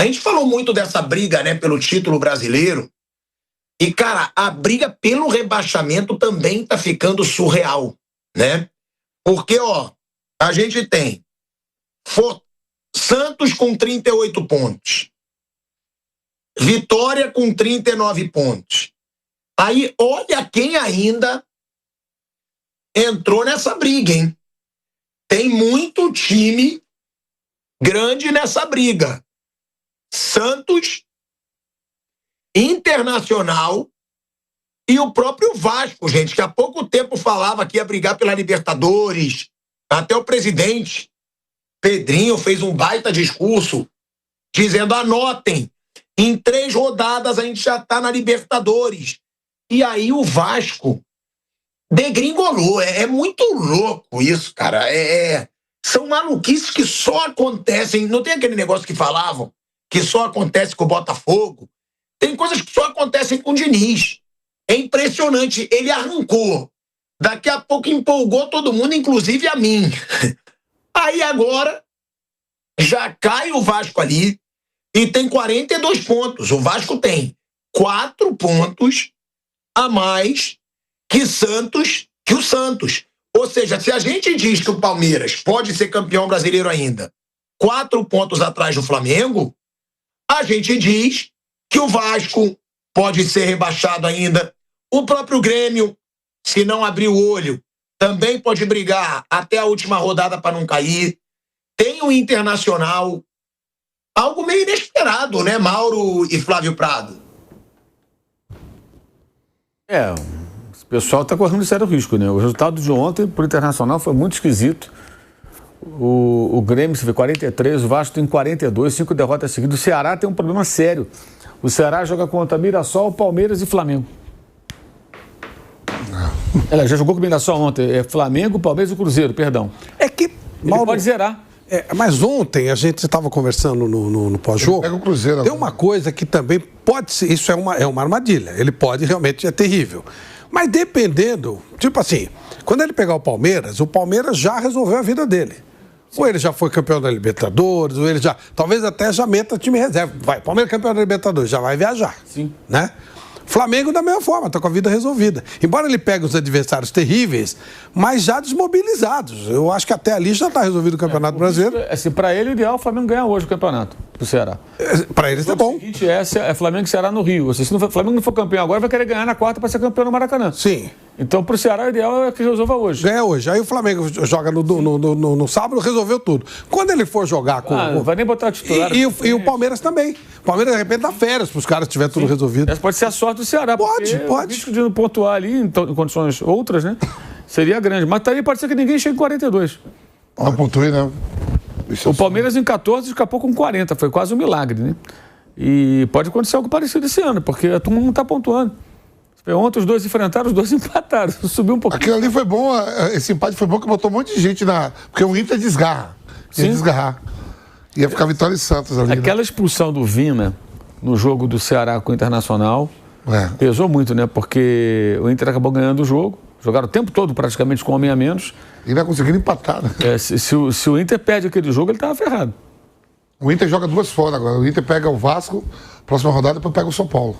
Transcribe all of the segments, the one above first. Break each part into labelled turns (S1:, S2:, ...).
S1: A gente falou muito dessa briga, né, pelo título brasileiro. E, cara, a briga pelo rebaixamento também tá ficando surreal, né? Porque, ó, a gente tem Santos com 38 pontos. Vitória com 39 pontos. Aí, olha quem ainda entrou nessa briga, hein? Tem muito time grande nessa briga. Santos, Internacional e o próprio Vasco, gente, que há pouco tempo falava que ia brigar pela Libertadores. Até o presidente Pedrinho fez um baita discurso dizendo: anotem, em 3 rodadas a gente já tá na Libertadores. E aí o Vasco degringolou. É muito louco isso, cara. São maluquices que só acontecem. Não tem aquele negócio que falavam que só acontece com o Botafogo? Tem coisas que só acontecem com o Diniz. É impressionante. Ele arrancou. Daqui a pouco empolgou todo mundo, inclusive a mim. Aí agora já cai o Vasco ali e tem 42 pontos. O Vasco tem 4 pontos a mais que o Santos. Ou seja, se a gente diz que o Palmeiras pode ser campeão brasileiro ainda, 4 pontos atrás do Flamengo, a gente diz que o Vasco pode ser rebaixado ainda. O próprio Grêmio, se não abrir o olho, também pode brigar até a última rodada para não cair. Tem o Internacional. Algo meio inesperado, né, Mauro e Flávio Prado?
S2: O pessoal está correndo sério risco, né? O resultado de ontem para o Internacional foi muito esquisito. O Grêmio teve 43, o Vasco tem 42, 5 derrotas seguidas. O Ceará tem um problema sério. O Ceará joga contra Mirassol, Palmeiras e Flamengo. Ela já jogou com o Mirassol ontem. É Flamengo, Palmeiras e Cruzeiro, perdão.
S3: É que, Mauro,
S2: ele pode zerar.
S3: Mas ontem a gente estava conversando no pós-jogo.
S4: Pega o Cruzeiro.
S3: Tem uma coisa que também pode ser. Isso é uma armadilha. Ele pode realmente, é terrível. Mas dependendo, tipo assim, quando ele pegar o Palmeiras já resolveu a vida dele. Ou ele já foi campeão da Libertadores, ou ele já, talvez até já meta time reserva. Vai, Palmeiras campeão da Libertadores, já vai viajar.
S2: Sim.
S3: Né? Flamengo da mesma forma, está com a vida resolvida. Embora ele pegue os adversários terríveis, mas já desmobilizados. Eu acho que até ali já está resolvido o Campeonato Brasileiro.
S2: Assim, para ele, o ideal é o Flamengo ganhar hoje o campeonato, pro Ceará.
S3: Para ele tá bom.
S2: O seguinte é Flamengo e Ceará no Rio. Ou seja, se o Flamengo não for campeão agora, vai querer ganhar na quarta para ser campeão no Maracanã.
S3: Sim.
S2: Então, pro Ceará, o ideal é que resolva hoje.
S3: Ganha hoje. Aí o Flamengo joga no sábado, resolveu tudo. Quando ele for jogar com...
S2: Não vai nem botar titular.
S3: E o Palmeiras também. O Palmeiras, de repente, dá férias para os caras se tiver tudo resolvido.
S2: Essa pode ser a sorte do Ceará.
S3: Pode.
S2: O risco de não pontuar ali em condições outras, né? Seria grande. Mas também pode ser que ninguém chegue em 42.
S4: Não pontuei, né?
S2: O Palmeiras em 14 escapou com 40. Foi quase um milagre, né? E pode acontecer algo parecido esse ano, porque a turma não está pontuando. Ontem os dois enfrentaram, os dois empataram. Subiu um pouquinho.
S4: Aquilo ali foi bom, esse empate foi bom que botou um monte de gente na... Porque o Inter desgarra. Ia desgarrar. Ia ficar Vitória e Santos ali.
S2: Aquela expulsão do Vina no jogo do Ceará com o Internacional pesou muito, né? Porque o Inter acabou ganhando o jogo. Jogaram o tempo todo praticamente com um homem a menos.
S4: E não conseguiram empatar, né?
S2: Se o Inter perde aquele jogo, ele estava ferrado.
S4: O Inter joga 2 fora agora. O Inter pega o Vasco, próxima rodada, depois pega o São Paulo.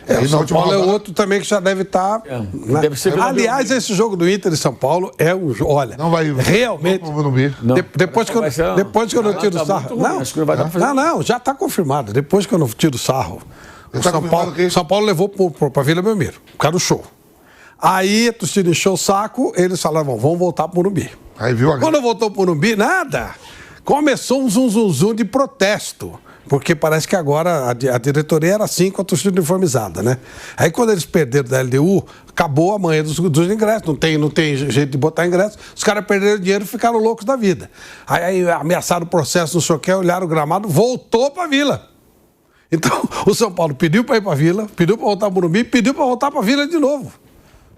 S3: O São Paulo é outro também que já deve estar... Né?
S2: Deve ser.
S3: Aliás, esse jogo do Inter e São Paulo é um jogo... Olha,
S4: não vai,
S3: realmente... Depois que eu não tiro sarro... Não, já está confirmado. Depois que eu não tiro sarro, São Paulo levou para Vila Belmiro, por causa do show. Aí a torcida encheu o saco, eles falaram, vamos voltar para o Morumbi.
S4: Aí viu ali.
S3: Quando voltou para o Morumbi, nada. Começou um zum de protesto. Porque parece que agora a diretoria era assim com a torcida uniformizada, né? Aí quando eles perderam da LDU, acabou a manhã dos ingressos, não tem jeito de botar ingresso, os caras perderam dinheiro e ficaram loucos da vida. Aí ameaçaram o processo, não sei o que, olharam o gramado, voltou pra Vila. Então o São Paulo pediu pra ir pra Vila, pediu pra voltar pro Morumbi, pediu pra voltar pra Vila de novo.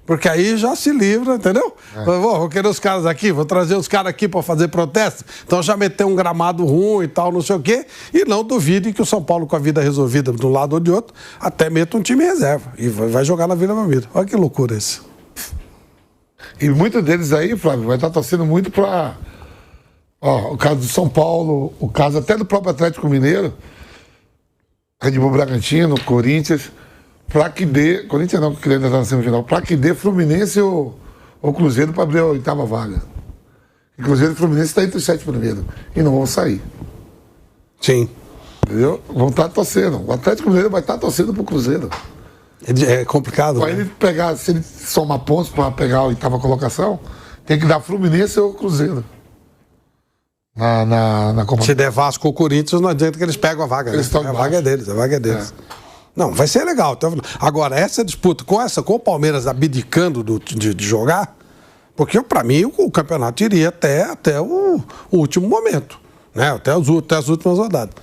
S3: Porque aí já se livra, entendeu? Vou querer os caras aqui, vou trazer os caras aqui para fazer protesto. Então já meter um gramado ruim e tal, não sei o quê. E não duvide que o São Paulo, com a vida resolvida de um lado ou de outro, até meta um time reserva. E vai jogar na Vila Belmiro. Olha que loucura isso.
S4: E muitos deles aí, Flávio, vai estar torcendo muito para Ó, o caso do São Paulo, o caso até do próprio Atlético Mineiro, Red Bull Bragantino, Corinthians, pra que dê. Corinthians não, que ainda está na semifinal. Pra que dê Fluminense ou Cruzeiro para abrir a 8ª vaga. O Cruzeiro e Fluminense está entre os 7 primeiros. E não vão sair.
S3: Sim.
S4: Entendeu? Vão estar torcendo. O Atlético Mineiro vai estar torcendo pro Cruzeiro.
S3: É complicado.
S4: Para ele pegar, se ele somar pontos para pegar a 8ª colocação, tem que dar Fluminense ou Cruzeiro. Na Copa.
S3: Se der Vasco ou Corinthians, não adianta que eles pegam a vaga. Né? A vaga é deles, a vaga é deles. Não, vai ser legal. Agora, essa disputa com o Palmeiras abdicando de jogar, porque para mim o campeonato iria até o último momento, né? Até as últimas rodadas.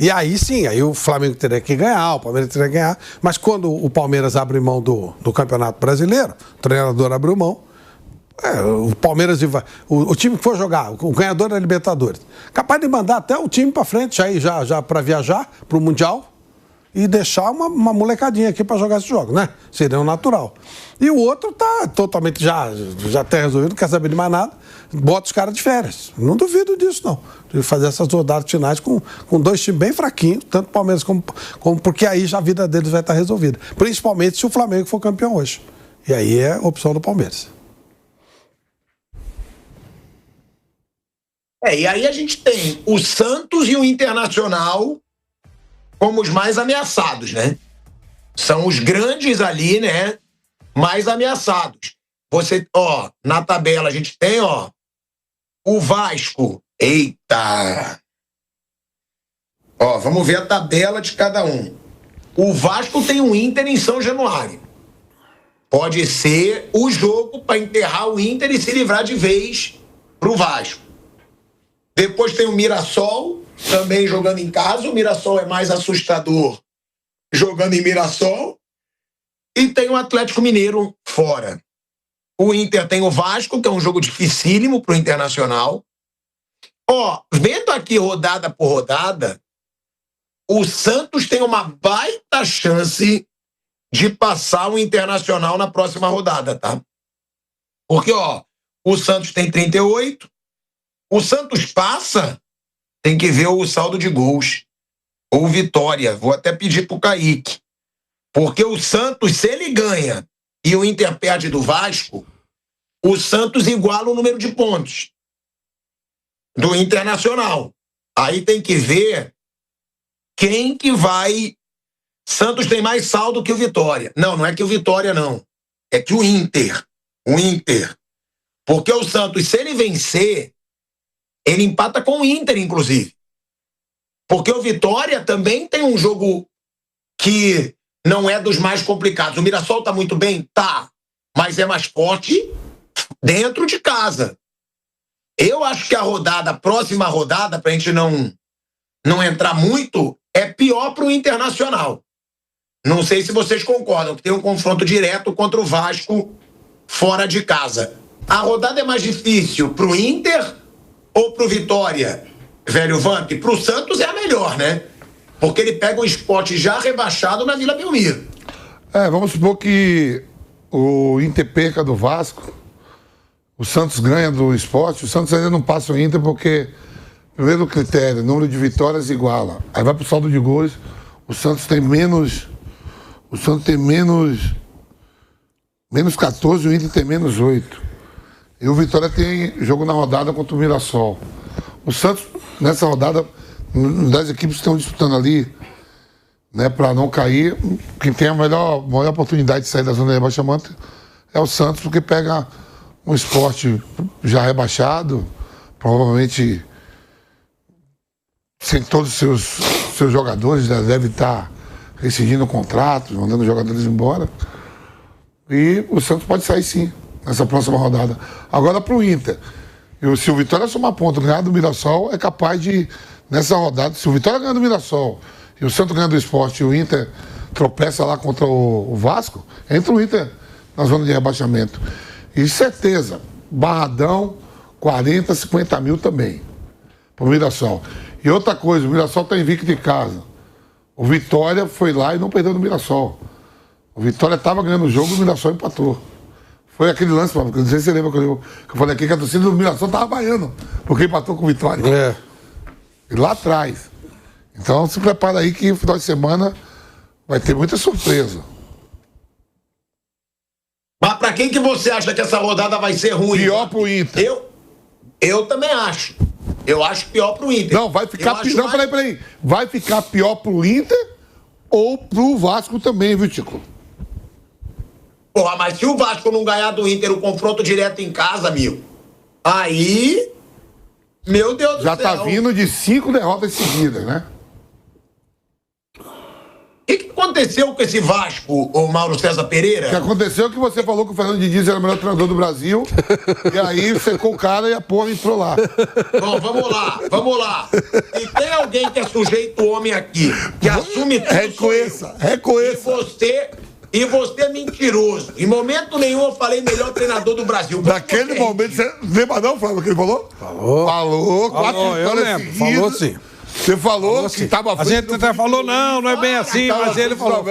S3: E aí sim, aí o Flamengo teria que ganhar, o Palmeiras teria que ganhar, mas quando o Palmeiras abre mão do Campeonato Brasileiro, o treinador abriu mão, o Palmeiras, o time que for jogar, o ganhador da Libertadores, capaz de mandar até o time para frente, já para viajar para o Mundial e deixar uma molecadinha aqui para jogar esse jogo, né? Seria o natural. E o outro tá totalmente já até resolvido, não quer saber de mais nada, bota os caras de férias. Não duvido disso, não. De fazer essas rodadas finais com 2 times bem fraquinhos, tanto Palmeiras como porque aí já a vida deles vai estar resolvida. Principalmente se o Flamengo for campeão hoje. E aí é a opção do Palmeiras.
S1: E aí a gente tem o Santos e o Internacional como os mais ameaçados, né? São os grandes ali, né? Mais ameaçados. Na tabela a gente tem, o Vasco. Eita! Vamos ver a tabela de cada um. O Vasco tem o Inter em São Januário. Pode ser o jogo para enterrar o Inter e se livrar de vez pro Vasco. Depois tem o Mirassol, também jogando em casa. O Mirassol é mais assustador jogando em Mirassol. E tem o Atlético Mineiro fora. O Inter tem o Vasco, que é um jogo dificílimo pro Internacional. Vendo aqui rodada por rodada, o Santos tem uma baita chance de passar o Internacional na próxima rodada, tá? Porque, o Santos tem 38, o Santos passa, tem que ver o saldo de gols, ou vitória. Vou até pedir pro Kaique. Porque o Santos, se ele ganha e o Inter perde do Vasco, o Santos iguala o número de pontos do Internacional. Aí tem que ver quem que vai... Santos tem mais saldo que o Vitória. Não é que o Vitória, não. É que o Inter. Porque o Santos, se ele vencer, ele empata com o Inter, inclusive. Porque o Vitória também tem um jogo que não é dos mais complicados. O Mirassol tá muito bem? Tá. Mas é mais forte dentro de casa. Eu acho que a próxima rodada, pra gente não entrar muito, é pior pro Internacional. Não sei se vocês concordam, que tem um confronto direto contra o Vasco fora de casa. A rodada é mais difícil pro Inter ou pro Vitória, velho Vamp? Pro Santos é a melhor, né? Porque ele pega o Sport já rebaixado na Vila Belmiro.
S4: Vamos supor que o Inter perca do Vasco, o Santos ganha do Sport, o Santos ainda não passa o Inter porque, primeiro critério, número de vitórias iguala. Aí vai pro saldo de gols, o Santos tem menos 14, o Inter tem menos 8. E o Vitória tem jogo na rodada contra o Mirassol. O Santos, nessa rodada, das equipes que estão disputando ali, né, para não cair, quem tem a maior oportunidade de sair da zona de rebaixamento é o Santos, porque pega um Sport já rebaixado, provavelmente sem todos os seus jogadores, já deve estar rescindindo o contrato, mandando os jogadores embora. E o Santos pode sair sim, nessa próxima rodada. Agora para o Inter. Se o Vitória somar ponto, ganhar do Mirassol, é capaz de, nessa rodada, se o Vitória ganhar do Mirassol e o Santos ganhar do Sport e o Inter tropeça lá contra o Vasco, entra o Inter na zona de rebaixamento. E certeza, Barradão, 40, 50 mil também, pro Mirassol. E outra coisa, o Mirassol está invicto em casa. O Vitória foi lá e não perdeu no Mirassol. O Vitória estava ganhando o jogo e o Mirassol empatou. Foi aquele lance, Paulo, que eu não sei se você lembra que eu falei aqui que a torcida do Mirassol tava baiano, porque empatou com o Vitória. E lá atrás. Então se prepara aí que no final de semana vai ter muita surpresa.
S1: Mas pra quem que você acha que essa rodada vai ser ruim?
S4: Pior pro Inter.
S1: Eu também acho. Eu acho pior pro Inter.
S4: Não, vai ficar pior. Não, peraí. Vai ficar pior pro Inter ou pro Vasco também, viu, Tico?
S1: Porra, mas se o Vasco não ganhar do Inter o confronto direto em casa, amigo, aí, meu Deus do céu.
S4: Já tá vindo de 5 derrotas seguidas, né?
S1: O que aconteceu com esse Vasco, o Mauro César Pereira?
S4: O que aconteceu é que você falou que o Fernando Diniz era o melhor treinador do Brasil, e aí secou o cara e a porra entrou lá.
S1: Bom, vamos lá. Se tem alguém que é sujeito homem aqui, que assume tudo,
S4: reconheça.
S1: E você é mentiroso. Em momento nenhum eu falei melhor treinador do Brasil.
S4: Naquele momento, você lembra não, Flávio, que ele falou? Falou, 4 vitórias seguidas.
S3: Falou sim.
S4: Você falou que estava
S3: frente. A gente até falou, não é bem assim, mas ele falou.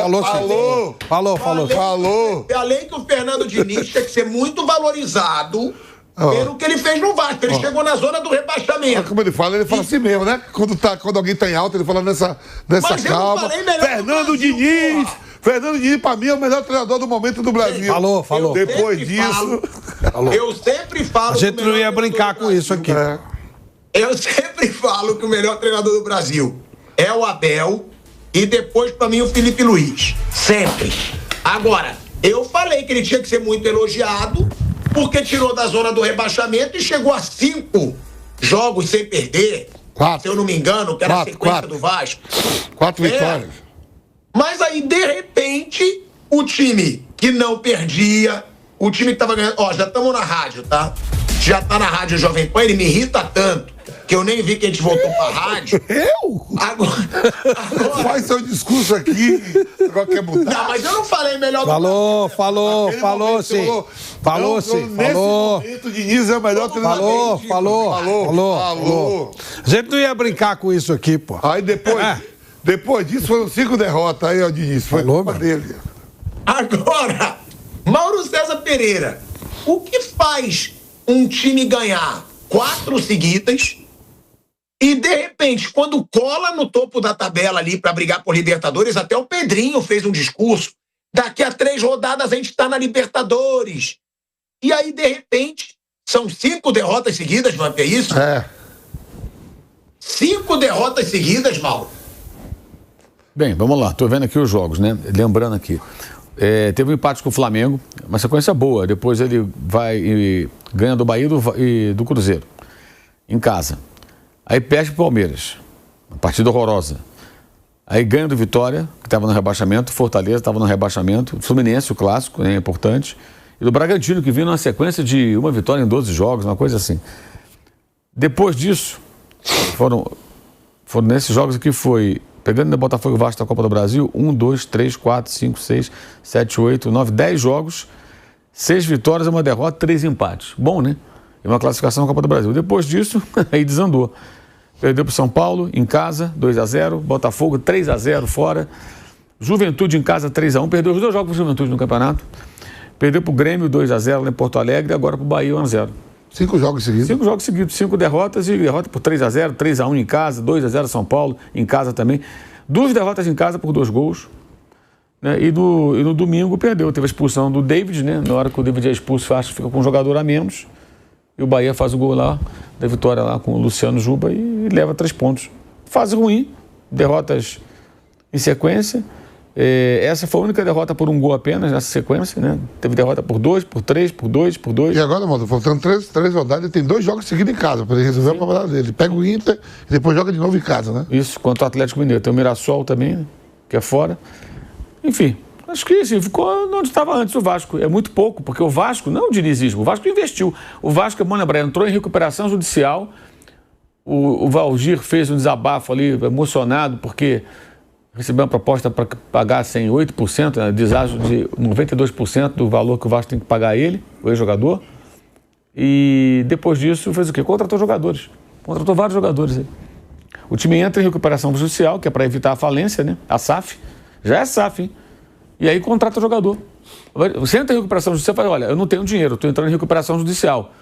S3: Falou.
S1: Além que o Fernando Diniz tem que ser muito valorizado pelo que ele fez no Vasco. Ele chegou na zona do rebaixamento.
S4: Como ele fala assim mesmo, né? Quando alguém tá em alta, ele fala nessa calma. Fernando Diniz, pra mim, é o melhor treinador do momento do Brasil.
S3: Falou.
S4: Depois disso...
S1: Eu sempre falo...
S3: A gente não ia brincar com isso aqui.
S1: Eu sempre falo que o melhor treinador do Brasil é o Abel e depois, pra mim, o Felipe Luiz. Sempre. Agora, eu falei que ele tinha que ser muito elogiado porque tirou da zona do rebaixamento e chegou a 5 jogos sem perder.
S4: 4.
S1: Se eu não me engano, que era a sequência do Vasco.
S4: 4 vitórias.
S1: Mas aí, de repente, o time que não perdia, o time que tava ganhando... já estamos na rádio, tá? Já tá na rádio Jovem Pan, ele me irrita tanto que eu nem vi que a gente voltou pra rádio. Agora...
S4: Faz seu discurso aqui, agora quer mudar.
S1: Não, mas eu não falei melhor
S3: Falou sim.
S4: Nesse momento, o Diniz é o melhor treinador.
S3: Falou. A gente não ia brincar com isso aqui, pô.
S4: Aí depois disso foram 5 derrotas, aí o Diniz foi culpa dele.
S1: Agora, Mauro César Pereira, o que faz um time ganhar 4 seguidas e, de repente, quando cola no topo da tabela ali para brigar por Libertadores, até o Pedrinho fez um discurso, daqui a 3 rodadas a gente tá na Libertadores. E aí, de repente, são 5 derrotas seguidas, não é isso? 5 derrotas seguidas, Mauro.
S2: Bem, vamos lá. Estou vendo aqui os jogos, né? Lembrando aqui. Teve um empate com o Flamengo, uma sequência boa. Depois ele vai e ganha do Bahia e do Cruzeiro, em casa. Aí perde pro Palmeiras, uma partida horrorosa. Aí ganha do Vitória, que estava no rebaixamento, Fortaleza estava no rebaixamento, Fluminense, o clássico, é importante, e do Bragantino, que vinha numa sequência de uma vitória em 12 jogos, uma coisa assim. Depois disso, foram nesses jogos aqui, foi... Pegando no Botafogo e Vasco da Copa do Brasil, 1, 2, 3, 4, 5, 6, 7, 8, 9, 10 jogos, 6 vitórias, 1 derrota, 3 empates. Bom, né? E uma classificação na Copa do Brasil. Depois disso, aí desandou. Perdeu para o São Paulo, em casa, 2-0. Botafogo, 3-0 fora. Juventude em casa, 3-1. Perdeu os 2 jogos para o Juventude no campeonato. Perdeu para o Grêmio, 2-0 lá em Porto Alegre. E agora para o Bahia, 1-0.
S4: 5 jogos seguidos?
S2: 5 jogos seguidos, 5 derrotas e derrota por 3-0, 3-1 em casa, 2-0 São Paulo, em casa também. 2 derrotas em casa por 2 gols. Né? E no domingo perdeu, teve a expulsão do David, né? Na hora que o David é expulso, acho que fica com um jogador a menos. E o Bahia faz o gol lá, da vitória lá com o Luciano Juba e leva 3 pontos. Fase ruim, derrotas em sequência. Essa foi a única derrota por 1 gol apenas nessa sequência, né? Teve derrota por 2, por 3, por 2, por 2.
S4: E agora, mano, faltando 3 rodadas, ele tem 2 jogos seguidos em casa, para ele resolver a problema dele. Pega o Inter e depois joga de novo em casa, né?
S2: Isso, contra o Atlético Mineiro. Tem o Mirassol também, né? Que é fora. Enfim, acho que assim, ficou onde estava antes o Vasco. É muito pouco, porque o Vasco, não é o dinizismo, o Vasco investiu. O Vasco, entrou em recuperação judicial. O Valgir fez um desabafo ali, emocionado, porque... recebeu uma proposta para pagar 8%, né, deságio de 92% do valor que o Vasco tem que pagar a ele, o ex-jogador. E depois disso fez o quê? Contratou jogadores. Contratou vários jogadores aí. O time entra em recuperação judicial, que é para evitar a falência, né? A SAF. Já é SAF, hein? E aí contrata jogador. Você entra em recuperação judicial e fala, olha, eu não tenho dinheiro, estou entrando em recuperação judicial.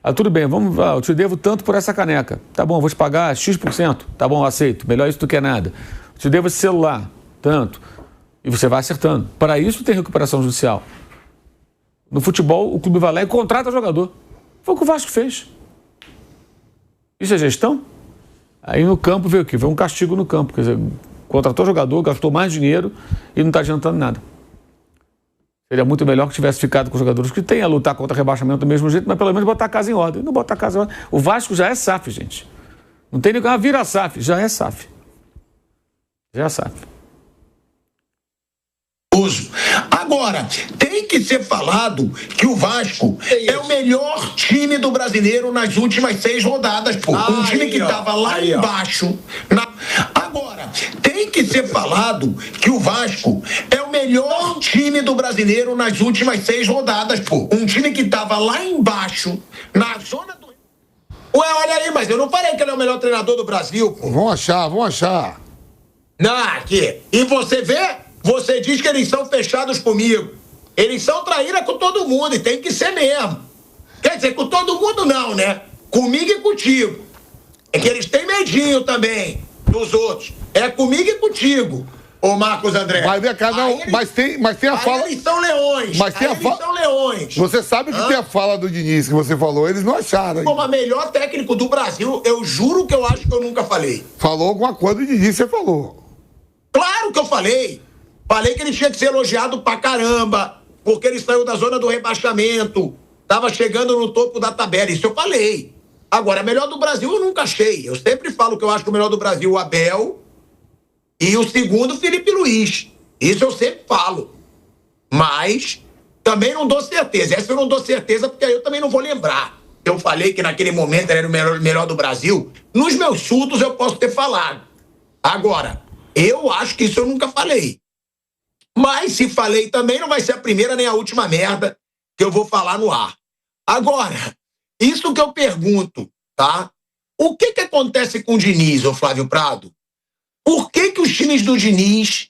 S2: Ah, tudo bem, eu te devo tanto por essa caneca. Tá bom, vou te pagar X%. Tá bom, aceito. Melhor isso do que nada. Eu te devo esse celular, tanto. E você vai acertando. Para isso tem recuperação judicial. No futebol, o clube vai lá e contrata jogador. Foi o que o Vasco fez. Isso é gestão? Aí no campo veio o quê? Veio um castigo no campo. Quer dizer, contratou jogador, gastou mais dinheiro e não está adiantando nada. Seria muito melhor que tivesse ficado com jogadores que têm a lutar contra rebaixamento do mesmo jeito, mas pelo menos botar a casa em ordem. Não botar a casa em ordem. O Vasco já é SAF, gente. Não tem ninguém. Vira SAF. Já é SAF. Já é SAF.
S1: Agora, tem que ser falado que o Vasco é o melhor time do brasileiro nas últimas 6 rodadas, pô. Um time que estava lá embaixo. Agora, tem que ser falado que o Vasco é o melhor time do brasileiro nas últimas 6 rodadas, pô. Um time que estava lá embaixo, na zona do... Ué, olha aí, mas eu não falei que ele é o melhor treinador do Brasil, pô.
S4: Vão achar.
S1: Não, aqui. E você vê? Você diz que eles são fechados comigo. Eles são traíra com todo mundo e tem que ser mesmo. Quer dizer, com todo mundo não, né? Comigo e contigo. É que eles têm medinho também dos outros. É comigo e contigo, ô Marcos André.
S4: Mas vem cá, não, mas tem a fala...
S1: Eles são leões.
S4: Mas tem
S1: eles são leões.
S4: Você sabe que tem a fala do Diniz que você falou, eles não acharam.
S1: Como melhor técnico do Brasil, eu juro que eu acho que eu nunca falei.
S4: Falou alguma coisa do Diniz, você falou.
S1: Claro que eu falei. Falei que ele tinha que ser elogiado pra caramba, porque ele saiu da zona do rebaixamento, tava chegando no topo da tabela, isso eu falei. Agora, melhor do Brasil eu nunca achei. Eu sempre falo que eu acho que o melhor do Brasil é o Abel e o segundo, o Felipe Luiz. Isso eu sempre falo. Mas também não dou certeza. Essa eu não dou certeza porque aí eu também não vou lembrar. Eu falei que naquele momento ele era o melhor do Brasil. Nos meus surtos eu posso ter falado. Agora, eu acho que isso eu nunca falei. Mas se falei também, não vai ser a primeira nem a última merda que eu vou falar no ar. Agora, isso que eu pergunto, tá? O que acontece com o Diniz, ô Flávio Prado? Por que os times do Diniz,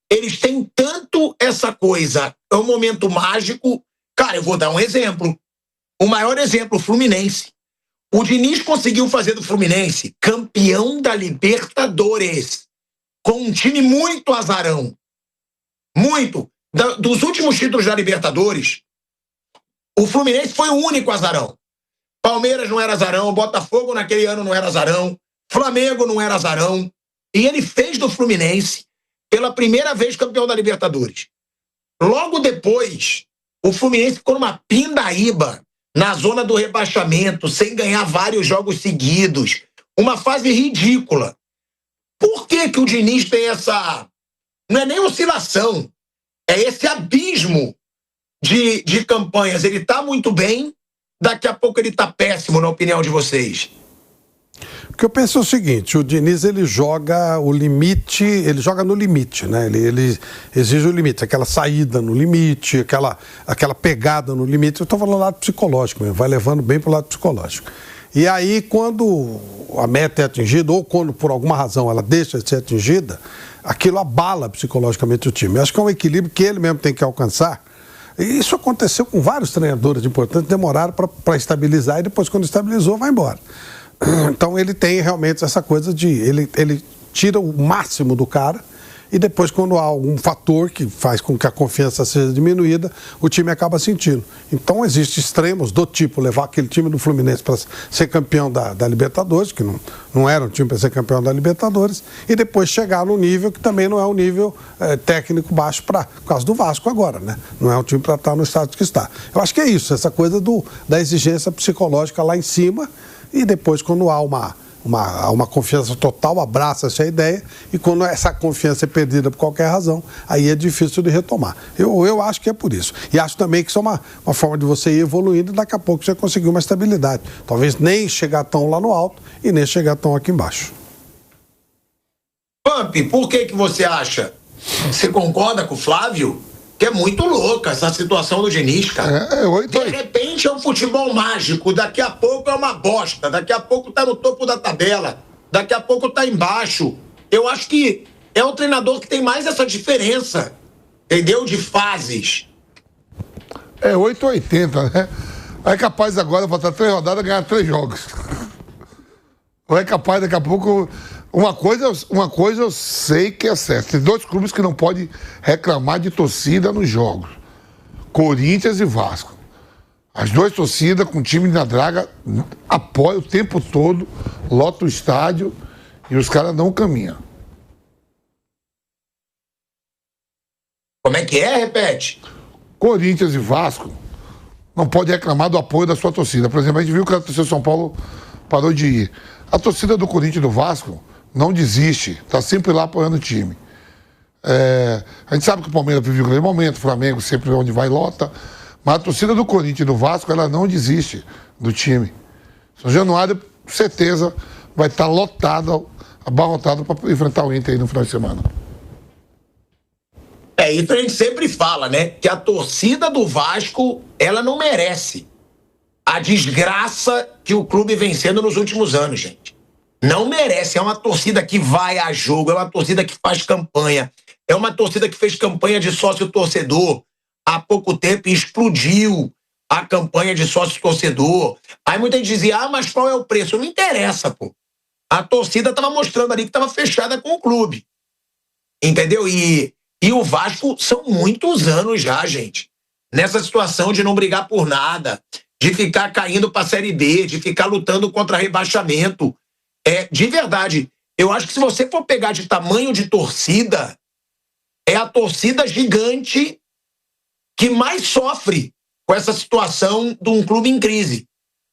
S1: eles têm tanto essa coisa? É um momento mágico. Cara, eu vou dar um exemplo. O maior exemplo, o Fluminense. O Diniz conseguiu fazer do Fluminense campeão da Libertadores, com um time muito azarão. Muito. Dos últimos títulos da Libertadores, o Fluminense foi o único azarão. Palmeiras não era azarão, Botafogo naquele ano não era azarão, Flamengo não era azarão. E ele fez do Fluminense, pela primeira vez, campeão da Libertadores. Logo depois, o Fluminense ficou numa pindaíba, na zona do rebaixamento, sem ganhar vários jogos seguidos. Uma fase ridícula. Por que o Diniz tem essa... Não é nem oscilação, é esse abismo de campanhas. Ele está muito bem, daqui a pouco ele está péssimo, na opinião de vocês.
S3: O que eu penso é o seguinte, o Diniz ele joga o limite, ele joga no limite, né? Ele exige o limite, aquela saída no limite, aquela pegada no limite. Eu estou falando do lado psicológico mesmo, vai levando bem para o lado psicológico. E aí, quando a meta é atingida, ou quando por alguma razão ela deixa de ser atingida, aquilo abala psicologicamente o time. Eu acho que é um equilíbrio que ele mesmo tem que alcançar. E isso aconteceu com vários treinadores importantes, demoraram para estabilizar e depois, quando estabilizou, vai embora. Então ele tem realmente essa coisa de... Ele tira o máximo do cara e depois, quando há algum fator que faz com que a confiança seja diminuída, o time acaba sentindo. Então existem extremos do tipo levar aquele time do Fluminense para ser campeão da Libertadores, que não era um time para ser campeão da Libertadores, e depois chegar no nível que também não é um nível técnico baixo por causa do Vasco agora, né? Não é um time para estar no estado que está. Eu acho que é isso, essa coisa da exigência psicológica lá em cima, e depois, quando há uma confiança total, abraça-se a ideia, e quando essa confiança é perdida por qualquer razão, aí é difícil de retomar. Eu acho que é por isso. E acho também que isso é uma forma de você ir evoluindo e daqui a pouco você conseguir uma estabilidade. Talvez nem chegar tão lá no alto e nem chegar tão aqui embaixo.
S1: Pampi, por que você acha? Você concorda com o Flávio? Que é muito louca essa situação do Diniz, cara. De repente é um futebol mágico, daqui a pouco é uma bosta, daqui a pouco tá no topo da tabela, daqui a pouco tá embaixo. Eu acho que é o treinador que tem mais essa diferença, entendeu? De fases.
S4: É 8 ou 80, né? É capaz agora, faltar 3 rodadas, ganhar 3 jogos. Ou é capaz, daqui a pouco... Uma coisa eu sei que é certa. Tem 2 clubes que não podem reclamar de torcida nos jogos. Corinthians e Vasco. As 2 torcidas com o time na draga apoiam o tempo todo, lota o estádio e os caras não caminham.
S1: Como é que é? Repete.
S4: Corinthians e Vasco não pode reclamar do apoio da sua torcida. Por exemplo, a gente viu que a torcida de São Paulo parou de ir. A torcida do Corinthians e do Vasco não desiste, está sempre lá apoiando o time. A gente sabe que o Palmeiras vive um grande momento, o Flamengo sempre onde vai lota, mas a torcida do Corinthians e do Vasco, ela não desiste do time. São Januário, com certeza, vai estar lotado, abarrotado para enfrentar o Inter aí no final de semana.
S1: Isso a gente sempre fala, né? Que a torcida do Vasco, ela não merece a desgraça que o clube vem sendo nos últimos anos, gente. Não merece. É uma torcida que vai a jogo, é uma torcida que faz campanha, é uma torcida que fez campanha de sócio-torcedor há pouco tempo e explodiu a campanha de sócio-torcedor. Aí muita gente dizia, mas qual é o preço? Não interessa, pô. A torcida estava mostrando ali que estava fechada com o clube. Entendeu? E o Vasco são muitos anos já, gente, nessa situação de não brigar por nada, de ficar caindo para a Série B, de ficar lutando contra rebaixamento. De verdade, eu acho que se você for pegar de tamanho de torcida, é a torcida gigante que mais sofre com essa situação de um clube em crise.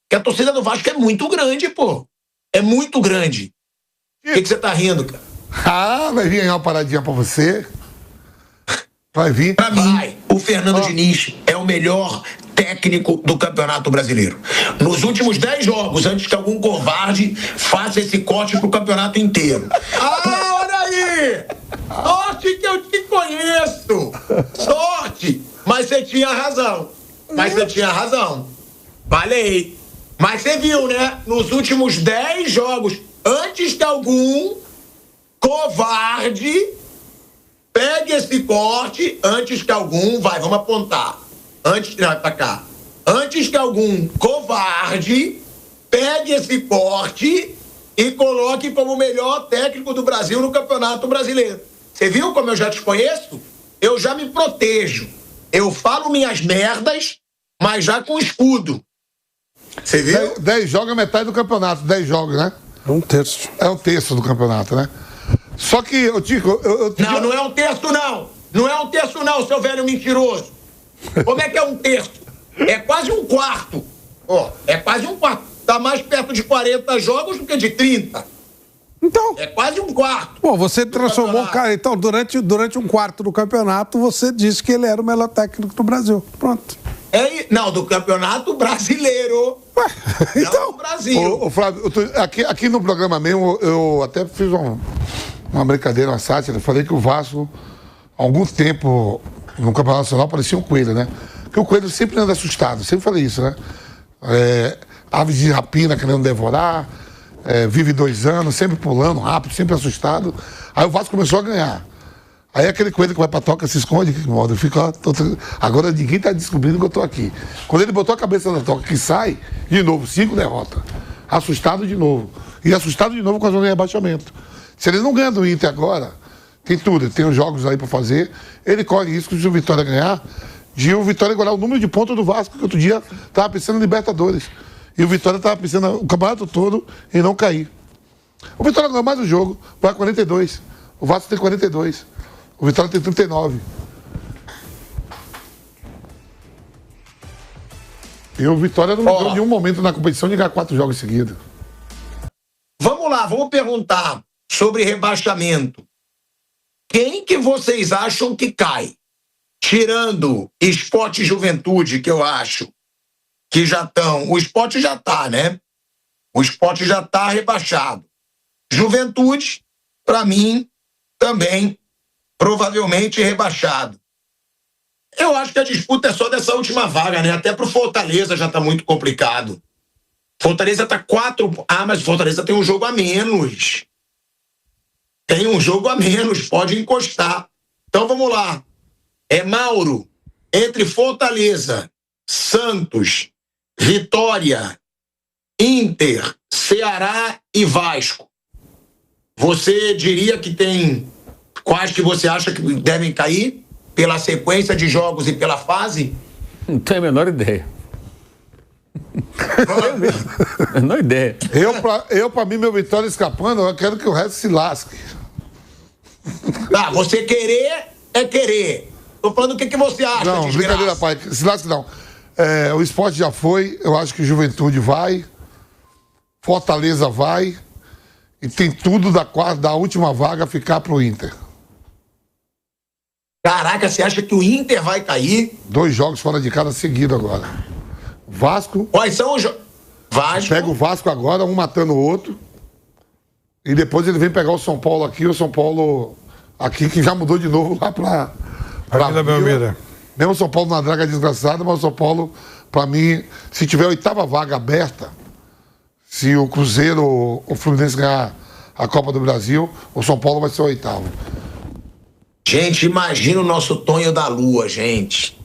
S1: Porque a torcida do Vasco é muito grande, pô. É muito grande. O que você tá rindo, cara?
S4: Vai vir aí uma paradinha pra você. Vai vir.
S1: Pra mim, o Fernando Diniz é o melhor técnico do Campeonato Brasileiro. Nos últimos 10 jogos, antes que algum covarde faça esse corte pro campeonato inteiro. Olha aí! Sorte que eu te conheço! Sorte! Mas você tinha razão. Falei. Mas você viu, né? Nos últimos 10 jogos, antes que algum covarde pegue esse corte, antes que algum... vamos apontar. Pra cá. Antes que algum covarde pegue esse corte e coloque como o melhor técnico do Brasil no Campeonato Brasileiro. Você viu como eu já te conheço? Eu já me protejo. Eu falo minhas merdas, mas já com escudo. Você viu?
S4: 10 jogos é metade do campeonato. 10 jogos, né?
S3: É um terço.
S4: É um terço do campeonato, né? Só que, eu digo...
S1: Não é um terço, não. Não é um terço, não, seu velho mentiroso. Como é que é um terço? É quase um quarto. É quase um quarto. Tá mais perto de 40 jogos do que de 30.
S3: Então...
S1: É quase um quarto.
S3: Pô, você transformou o cara... Então, durante um quarto do campeonato, você disse que ele era o melhor técnico do Brasil. Pronto.
S1: Não, do Campeonato Brasileiro.
S3: Então...
S1: Não do Brasil.
S4: Ô, Flávio, aqui no programa mesmo, eu até fiz uma brincadeira, uma sátira. Falei que o Vasco, há algum tempo, no Campeonato Nacional, parecia um coelho, né? Porque o coelho sempre anda assustado. Sempre falei isso, né? Aves de rapina querendo devorar, vive 2 anos, sempre pulando rápido, sempre assustado. Aí o Vasco começou a ganhar. Aí aquele coelho que vai pra toca se esconde, agora ninguém tá descobrindo que eu tô aqui. Quando ele botou a cabeça na toca que sai, de novo, 5 derrotas. Assustado de novo. E assustado de novo com a zona de rebaixamento. Se ele não ganha do Inter agora, tem tudo, tem os jogos aí pra fazer, ele corre risco de o Vitória ganhar, de o Vitória igualar o número de pontos do Vasco, que outro dia tava pensando em Libertadores. E o Vitória tava pensando o campeonato todo em não cair. O Vitória ganhou mais um jogo, vai 42. O Vasco tem 42. O Vitória tem 39. E o Vitória não deu nenhum momento na competição de ganhar 4 jogos seguidos.
S1: Vamos lá, vamos perguntar sobre rebaixamento. Quem que vocês acham que cai? Tirando Sport e Juventude, que eu acho que já estão... O Sport já está, né? O Sport já está rebaixado. Juventude, para mim, também provavelmente rebaixado. Eu acho que a disputa é só dessa última vaga, né? Até pro Fortaleza já tá muito complicado. Fortaleza tá 4... mas Fortaleza tem um jogo a menos. Tem um jogo a menos, pode encostar. Então vamos lá. Mauro, entre Fortaleza Santos, Vitória, Inter, Ceará e Vasco. Você diria que tem... Quais que você acha que devem cair? Pela sequência de jogos e pela fase?
S2: Não tenho a menor ideia. Menor ideia.
S4: Pra mim, meu Vitória escapando, eu quero que o resto se lasque.
S1: Tá, você querer é querer. Tô falando o que você acha,
S4: não,
S1: desgraça.
S4: Brincadeira, pai. Se lasque não. O Sport já foi, eu acho que Juventude vai, Fortaleza vai, e tem tudo da última vaga ficar pro Inter.
S1: Caraca, você acha que o Inter vai cair?
S4: 2 jogos fora de casa seguido agora. Vasco.
S1: Quais são os jogos? Vasco.
S4: Pega o Vasco agora, um matando o outro. E depois ele vem pegar o São Paulo aqui, o São Paulo aqui, que já mudou de novo lá pra
S3: Vila Belmiro.
S4: Mesmo o São Paulo na draga desgraçada, mas o São Paulo, pra mim, se tiver a 8ª vaga aberta, se o Cruzeiro ou o Fluminense ganhar a Copa do Brasil, o São Paulo vai ser o 8º.
S1: Gente, imagina o nosso Tonho da Lua, gente.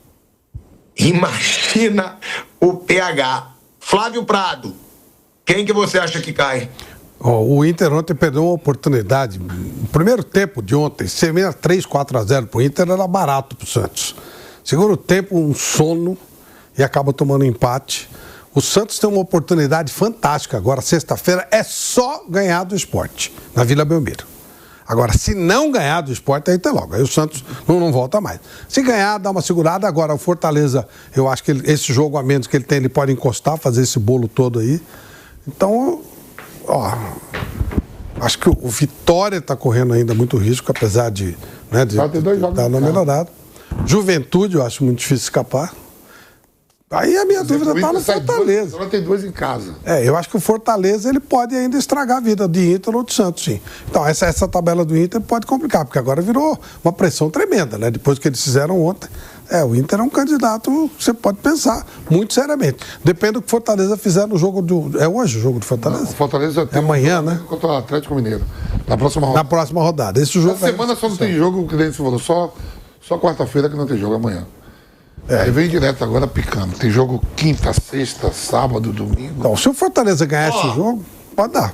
S1: Imagina o PH. Flávio Prado, quem que você acha que cai?
S3: O Inter ontem perdeu uma oportunidade. No primeiro tempo de ontem, se termina 3-4-0 pro Inter, era barato pro Santos. Segundo tempo, um sono e acaba tomando empate. O Santos tem uma oportunidade fantástica agora, sexta-feira, é só ganhar do Sport, na Vila Belmiro. Agora, se não ganhar do Sport, aí tem logo. Aí o Santos não volta mais. Se ganhar, dá uma segurada. Agora, o Fortaleza, eu acho que esse jogo a menos que ele tem, ele pode encostar, fazer esse bolo todo aí. Então, acho que o Vitória está correndo ainda muito risco, apesar de estar na melhorada. Juventude, eu acho muito difícil escapar. Aí a minha dúvida está no Fortaleza.
S4: Agora tem 2 em casa.
S3: Eu acho que o Fortaleza ele pode ainda estragar a vida de Inter ou de Santos, sim. Então, essa tabela do Inter pode complicar, porque agora virou uma pressão tremenda, né? Depois que eles fizeram ontem. O Inter é um candidato, você pode pensar, muito seriamente. Depende do que o Fortaleza fizer no jogo do... É hoje o jogo do Fortaleza?
S4: Não, o Fortaleza tem
S3: amanhã, né?
S4: Contra o Atlético Mineiro. Na próxima rodada.
S3: Na próxima rodada. Esse jogo
S4: Essa semana só não tem jogo, que nem você falou, só quarta-feira que não tem jogo, amanhã. Ele vem direto agora picando. Tem jogo quinta, sexta, sábado, domingo.
S3: Então, se o Fortaleza ganhar esse jogo, pode dar.